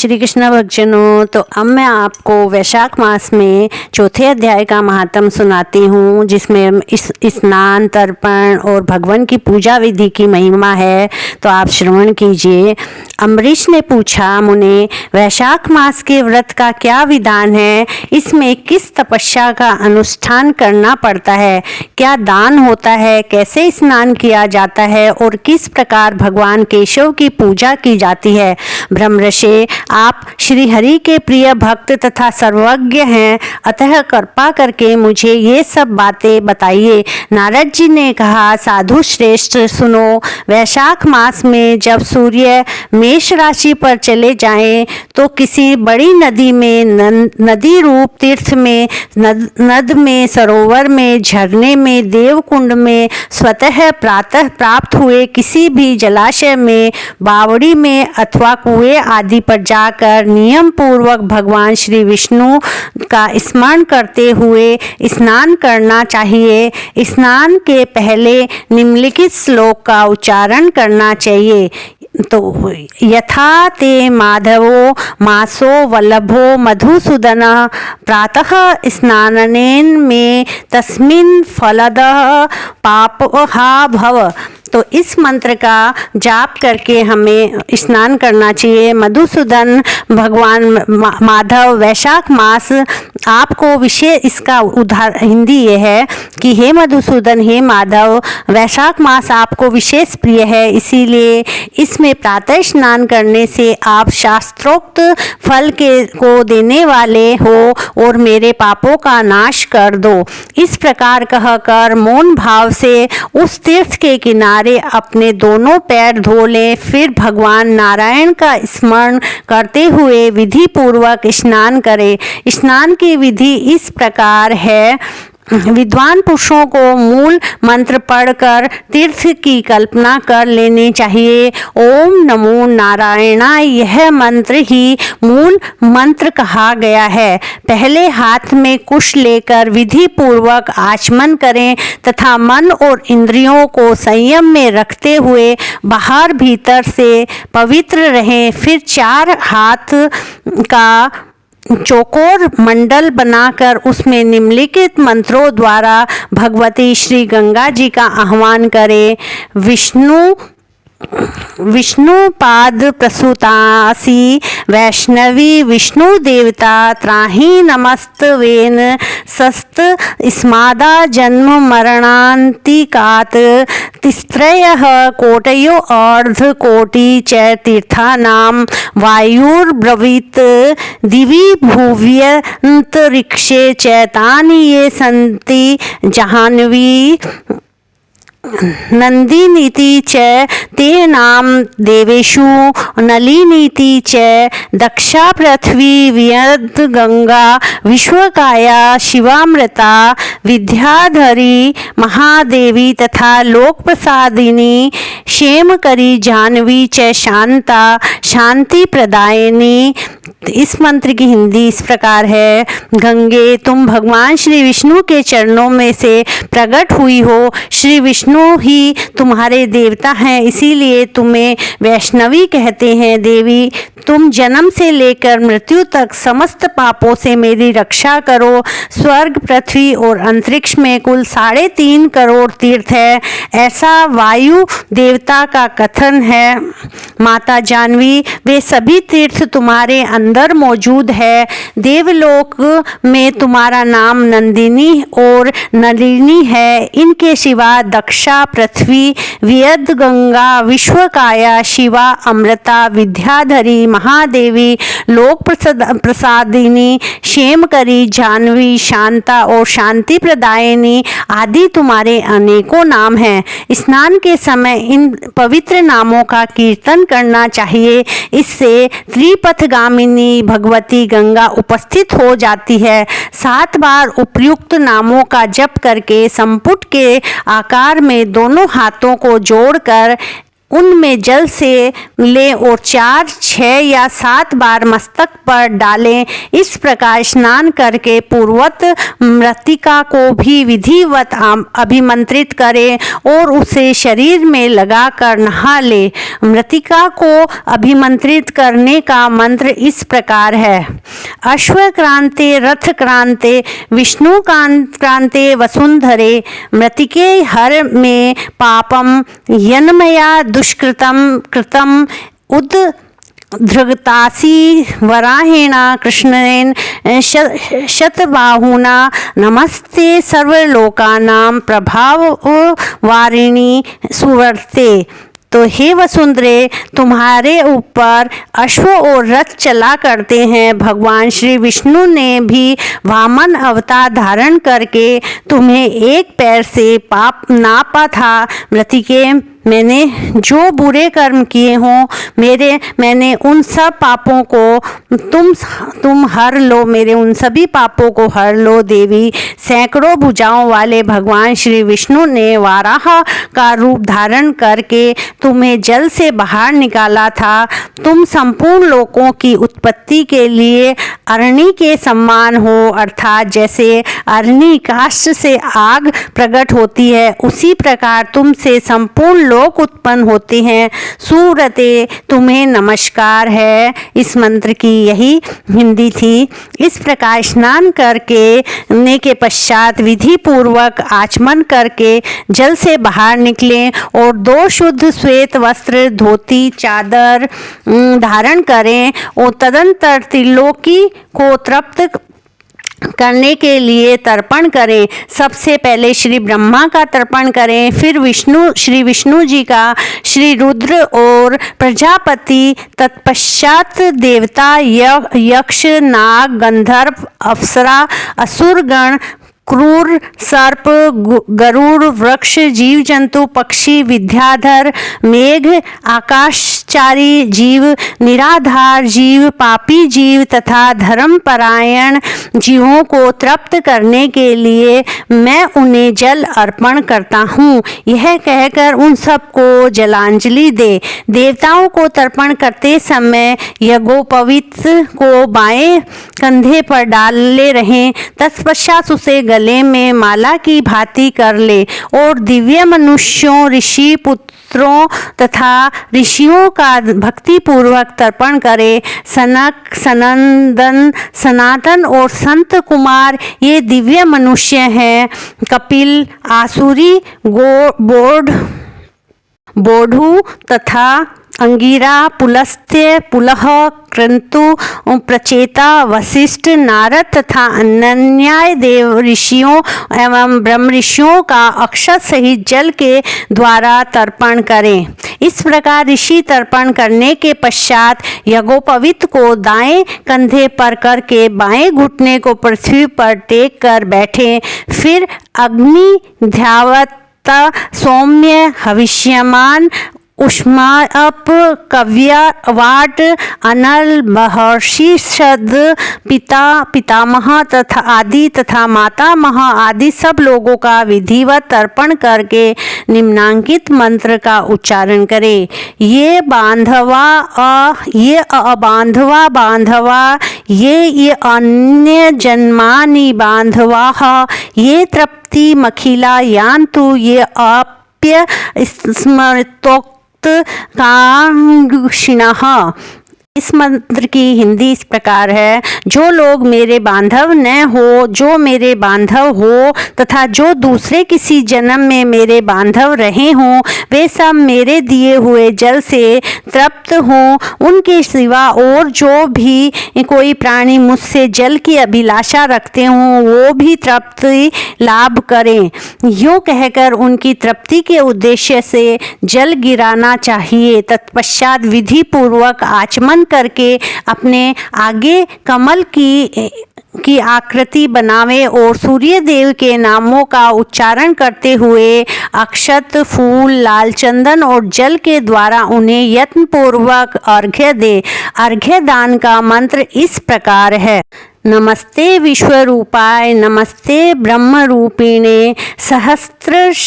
श्री कृष्ण भक्तजनों, तो अब मैं आपको वैशाख मास में चौथे अध्याय का महात्म सुनाती हूँ, जिसमें स्नान, तर्पण और भगवान की पूजा विधि की महिमा है। तो आप श्रवण कीजिए। अम्बरीश ने पूछा, मुने, वैशाख मास के व्रत का क्या विधान है? इसमें किस तपस्या का अनुष्ठान करना पड़ता है? क्या दान होता है? कैसे स्नान किया जाता है? और किस प्रकार भगवान केशव की पूजा की जाती है? ब्रह्मर्षि, आप श्री हरि के प्रिय भक्त तथा सर्वज्ञ हैं, अतः कृपा करके मुझे ये सब बातें बताइए। नारद जी ने कहा, साधु श्रेष्ठ, सुनो। वैशाख मास में जब सूर्य मेष राशि पर चले जाएं, तो किसी बड़ी नदी में, नदी रूप तीर्थ में, नद में, सरोवर में, झरने में, देवकुंड में, स्वतः प्रातः प्राप्त हुए किसी भी जलाशय में, बावड़ी में अथवा कुएं आदि पर जाकर नियम पूर्वक भगवान श्री विष्णु का स्मरण करते हुए स्नान करना चाहिए। स्नान के पहले निम्नलिखित श्लोक का उच्चारण करना चाहिए। तो यथा ते माधवो मासो वल्लभो मधुसूदन प्रातः स्नानेन में तस्मिन् फलदः पापहा भव। तो इस मंत्र का जाप करके हमें स्नान करना चाहिए। मधुसूदन भगवान माधव, वैशाख मास आपको विशेष, इसका हिंदी ये है कि हे मधुसूदन, हे माधव, वैशाख मास आपको विशेष प्रिय है, इसीलिए इसमें प्रातः स्नान करने से आप शास्त्रोक्त फल को देने वाले हो और मेरे पापों का नाश कर दो। इस प्रकार कहकर मौन भाव से उस तीर्थ के किनारे अपने दोनों पैर धो लें। फिर भगवान नारायण का स्मरण करते हुए विधि पूर्वक स्नान करें। स्नान की विधि इस प्रकार है। विद्वान पुरुषों को मूल मंत्र पढ़कर तीर्थ की कल्पना कर लेनी चाहिए। ओम नमो नारायणाय, यह मंत्र ही मूल मंत्र कहा गया है। पहले हाथ में कुश लेकर विधि पूर्वक आचमन करें तथा मन और इंद्रियों को संयम में रखते हुए बाहर भीतर से पवित्र रहें। फिर 4 हाथ का चौकोर मंडल बनाकर उसमें निम्नलिखित मंत्रों द्वारा भगवती श्री गंगा जी का आह्वान करें। विष्णुपाद प्रसूतासी वैष्णवी विष्णु देवता त्राही नमस्तवेन सस्त स्मादा जन्म मरणांतिकात तिस्त्रयः कोटयो अर्ध कोटि च तीर्थानां वायुर्ब्रवीत दिवि भुव्यन्तरिक्षे च तानि ये सन्ति जाह्नवी नंदिनीति च ते नाम देवेषु नलिनीति च दक्षा पृथ्वी वियद गंगा विश्वकाया शिवामृता विद्याधरी महादेवी तथा लोक प्रसादिनी क्षेमकरी जाह्नवी च शांता शांति प्रदायिनी। इस मंत्र की हिंदी इस प्रकार है। गंगे, तुम भगवान श्री विष्णु के चरणों में से प्रकट हुई हो। श्री विष्णु ही तुम्हारे देवता हैं, इसीलिए तुम्हें वैष्णवी कहते हैं। देवी, तुम जन्म से लेकर मृत्यु तक समस्त पापों से मेरी रक्षा करो। स्वर्ग, पृथ्वी और अंतरिक्ष में कुल 3.5 करोड़ तीर्थ है, ऐसा वायु देवता का कथन है। माता जाह्नवी, वे सभी तीर्थ तुम्हारे अंदर मौजूद है। देवलोक में तुम्हारा नाम नंदिनी और नलिनी है। इनके सिवा दक्षा, पृथ्वी, वियद गंगा, विश्वकाया, शिवा, अमृता, विद्याधरी, महादेवी, लोक प्रसादिनी, क्षेमकरी, जाह्नवी, शांता और शांति प्रदायिनी आदि तुम्हारे अनेकों नाम हैं। स्नान के समय इन पवित्र नामों का कीर्तन करना चाहिए। इससे त्रिपथगामिनी भगवती गंगा उपस्थित हो जाती है। 7 बार उपयुक्त नामों का जप करके संपुट के आकार में दोनों हाथों को जोड़कर उनमें जल से लें और 4, 6 या 7 बार मस्तक पर डालें। इस प्रकार स्नान करके पूर्वत मृतिका को भी विधिवत अभिमंत्रित करें और उसे शरीर में लगाकर नहा ले। मृतिका को अभिमंत्रित करने का मंत्र इस प्रकार है: अश्वक्रांते रथक्रांते विष्णुक्रांते वसुंधरे मृतिके हर में पापम यन्मया दुष्कृतम कृतम उद्धृतासी वराहेण कृष्णेन शतबाहुना नमस्ते सर्वलोकानां प्रभाववारिणी सुवर्ते। तो हे वसुंधरे, तुम्हारे ऊपर अश्व और रथ चला करते हैं। भगवान श्री विष्णु ने भी वामन अवतार धारण करके तुम्हें एक पैर से पाप नापा था। मृतिके, मैंने जो बुरे कर्म किए हों मैंने उन सब पापों को तुम हर लो, मेरे उन सभी पापों को हर लो। देवी, सैकड़ों भुजाओं वाले भगवान श्री विष्णु ने वाराह का रूप धारण करके तुम्हें जल से बाहर निकाला था। तुम संपूर्ण लोकों की उत्पत्ति के लिए अरणि के समान हो, अर्थात जैसे अरणि काष्ठ से आग प्रकट होती है, उसी प्रकार तुमसे संपूर्ण लोक उत्पन्न होते हैं। सुव्रते, तुम्हें नमस्कार है। इस मंत्र की यही हिंदी थी। इस प्रकार स्नान करने के पश्चात विधि पूर्वक आचमन करके जल से बाहर निकलें और 2 शुद्ध श्वेत वस्त्र, धोती, चादर धारण करें और तदंतर त्रिलोकी को तृप्त करने के लिए तर्पण करें। सबसे पहले श्री ब्रह्मा का तर्पण करें, फिर श्री विष्णु जी का, श्री रुद्र और प्रजापति, तत्पश्चात देवता, यक्ष, नाग, गंधर्व, अप्सरा, असुरगण, क्रूर, सर्प, गरुड़, वृक्ष, जीव जंतु, पक्षी, विद्याधर, मेघ, आकाशचारी जीव, निराधार जीव, पापी जीव तथा धर्मपरायण जीवों को तृप्त करने के लिए मैं उन्हें जल अर्पण करता हूँ। यह कहकर उन सबको जलांजलि दे। देवताओं को तर्पण करते समय यज्ञोपवीत को बाएं कंधे पर डाले रहें। तत्पश्चात उसे गले में माला की भांति कर ले और दिव्य मनुष्यों, ऋषि पुत्रों तथा ऋषियों का भक्ति पूर्वक तर्पण करे। सनक, सनंदन, सनातन और संत कुमार ये दिव्य मनुष्य हैं। कपिल, आसुरी, बोढ़ु तथा अंगिरा, पुलस्त्य, पुलह, क्रतु, प्रचेता, वशिष्ठ, नारद तथा अन्य देव ऋषियों एवं ब्रह्म ऋषियों का अक्षत सहित जल के द्वारा तर्पण करें। इस प्रकार ऋषि तर्पण करने के पश्चात यज्ञोपवीत को दाएं कंधे पर करके बाएं घुटने को पृथ्वी पर टेक कर बैठें। फिर अग्नि ध्यावत सौम्य हविष्यमान उष्माअप कव्यवाट अनल महर्षि शद पितामह तथा आदि तथा मातामह आदि सब लोगों का विधिवत तर्पण करके निम्नांकित मंत्र का उच्चारण करें। ये बांधवा बांधवा ये अन्य जन्मानि बांधवा ये तृप्ति मखिला यान्तु ये आप्य स्मृतोक्त कांक्षिणः। इस मंत्र की हिंदी इस प्रकार है: जो लोग मेरे बांधव न हो, जो मेरे बांधव हो तथा जो दूसरे किसी जन्म में मेरे बांधव रहे हों, वे सब मेरे दिए हुए जल से तृप्त हों। उनके सिवा और जो भी कोई प्राणी मुझसे जल की अभिलाषा रखते हों, वो भी तृप्ति लाभ करें। यूँ कहकर उनकी तृप्ति के उद्देश्य से जल गिराना चाहिए। तत्पश्चात विधि पूर्वक आचमन करके अपने आगे कमल की आकृति बनावे और सूर्य देव के नामों का उच्चारण करते हुए अक्षत, फूल, लाल चंदन और जल के द्वारा उन्हें यत्न पूर्वक अर्घ्य दे। अर्घ्य दान का मंत्र इस प्रकार है: नमस्ते विश्वरूपाय नमस्ते ब्रह्मरूपिणे सहस्रश्यमये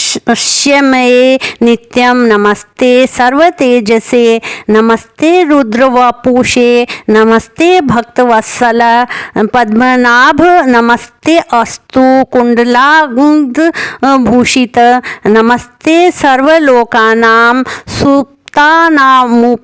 नित्यं नमस्ते सर्वतेजसे नमस्ते रुद्रवपुषे नमस्ते भक्तवत्सल पद्मनाभ नमस्ते अस्तु कुंडलाभूषित नमस्ते सर्वलोकानां सुप्तानामुप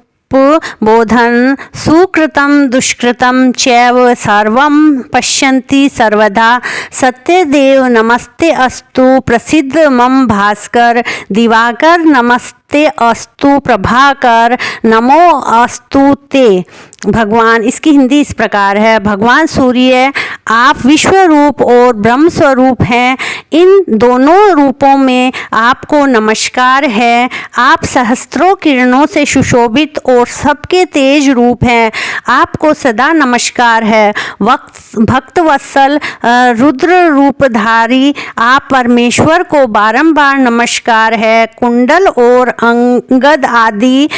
बोधन सुकृतं दुष्कृतं चैव सर्वं पश्यन्ति सर्वदा सत्यदेव नमस्ते अस्तु प्रसिद्ध मम भास्कर दिवाकर नमस्ते अस्तु प्रभाकर नमो अस्तु ते। भगवान, इसकी हिंदी इस प्रकार है। भगवान सूर्य आप विश्व रूप और ब्रह्म स्वरूप हैं। इन दोनों रूपों में आपको नमस्कार है। आप सहस्त्रों किरणों से सुशोभित और सबके तेज रूप हैं। आपको सदा नमस्कार है। भक्तवत्सल रुद्र रूपधारी आप परमेश्वर को बारंबार नमस्कार है। कुंडल और अंगद आदि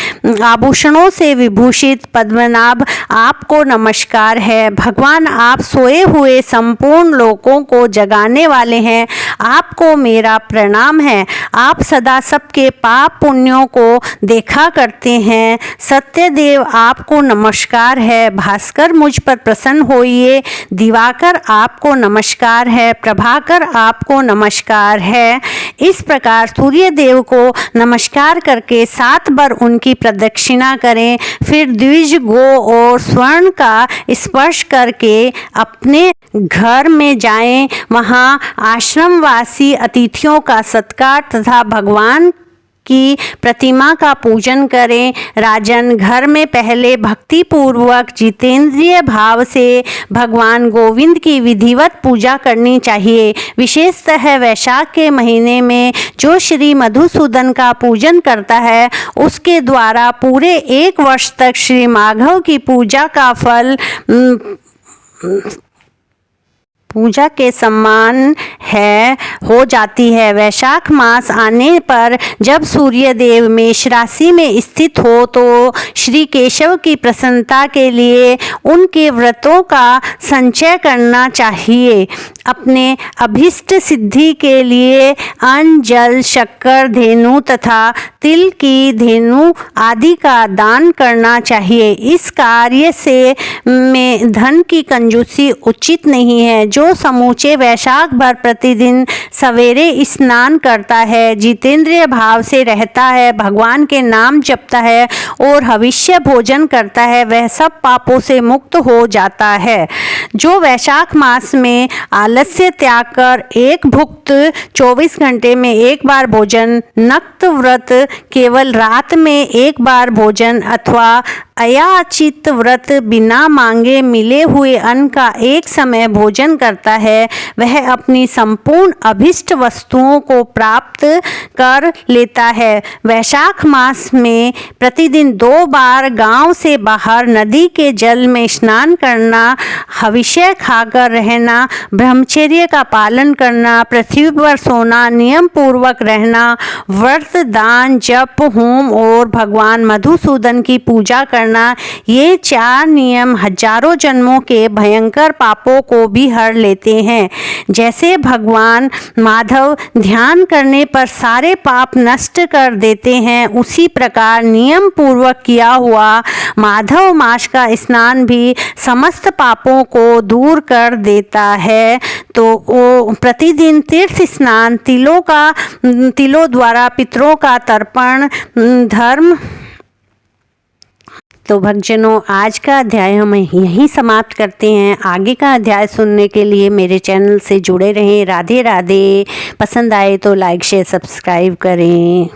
आभूषणों से विभूषित पद्मनाभ आपको नमस्कार है। भगवान, आप सोए हुए संपूर्ण लोकों को जगाने वाले हैं। आपको मेरा प्रणाम है। आप सदा सबके पाप पुण्यों को देखा करते हैं। सत्यदेव आपको नमस्कार है। भास्कर मुझ पर प्रसन्न होइए। दिवाकर आपको नमस्कार है। प्रभाकर आपको नमस्कार है। इस प्रकार सूर्य देव को नमस्कार करके 7 बार उनकी प्रदक्षिणा करें। फिर द्विज गो और स्वर्ण का स्पर्श करके अपने घर में जाएं। वहां आश्रमवासी अतिथियों का सत्कार तथा भगवान की प्रतिमा का पूजन करें। राजन, घर में पहले भक्ति पूर्वक जितेंद्रिय भाव से भगवान गोविंद की विधिवत पूजा करनी चाहिए। विशेषतः वैशाख के महीने में जो श्री मधुसूदन का पूजन करता है उसके द्वारा पूरे 1 वर्ष तक श्री माधव की पूजा का फल पूजा के समान हो जाती है। वैशाख मास आने पर जब सूर्य देव मेष राशि में स्थित हो तो श्री केशव की प्रसन्नता के लिए उनके व्रतों का संचय करना चाहिए। अपने अभीष्ट सिद्धि के लिए अन्न, जल, शक्कर, धेनु तथा तिल की धेनु आदि का दान करना चाहिए। इस कार्य से में धन की कंजूसी उचित नहीं है। जो समूचे वैशाख भर प्रतिदिन सवेरे स्नान करता है, जितेंद्रिय भाव से रहता है, भगवान के नाम जपता है और हविष्य भोजन करता है, वह सब पापों से मुक्त हो जाता है। जो वैशाख मास में आलस्य त्याग कर एक भुक्त 24 घंटे में 1 बार भोजन, नक्त व्रत केवल रात में 1 बार भोजन अथवा अयाचित व्रत बिना मांगे मिले हुए अन्न का एक समय भोजन करता है, वह अपनी संपूर्ण अभिष्ट वस्तुओं को प्राप्त कर लेता है। वैशाख मास में प्रतिदिन 2 बार गांव से बाहर नदी के जल में स्नान करना, हविष्य खाकर रहना, ब्रह्मचर्य का पालन करना, पृथ्वी पर सोना, नियम पूर्वक रहना, व्रत, दान, जप, होम और भगवान मधुसूदन की पूजा करना, ये 4 नियम हजारों जन्मों के भयंकर पापों को भी हर लेते हैं। जैसे भगवान माधव ध्यान करने पर सारे पाप नष्ट कर देते हैं, उसी प्रकार नियम पूर्वक किया हुआ माधव मास का स्नान भी समस्त पापों को दूर कर देता है। तो वो प्रतिदिन तीर्थ स्नान, तिलों द्वारा पितरों का तर्पण, धर्म। तो भक्तजनों, आज का अध्याय हम यहीं समाप्त करते हैं। आगे का अध्याय सुनने के लिए मेरे चैनल से जुड़े रहें। राधे राधे। पसंद आए तो लाइक शेयर सब्सक्राइब करें।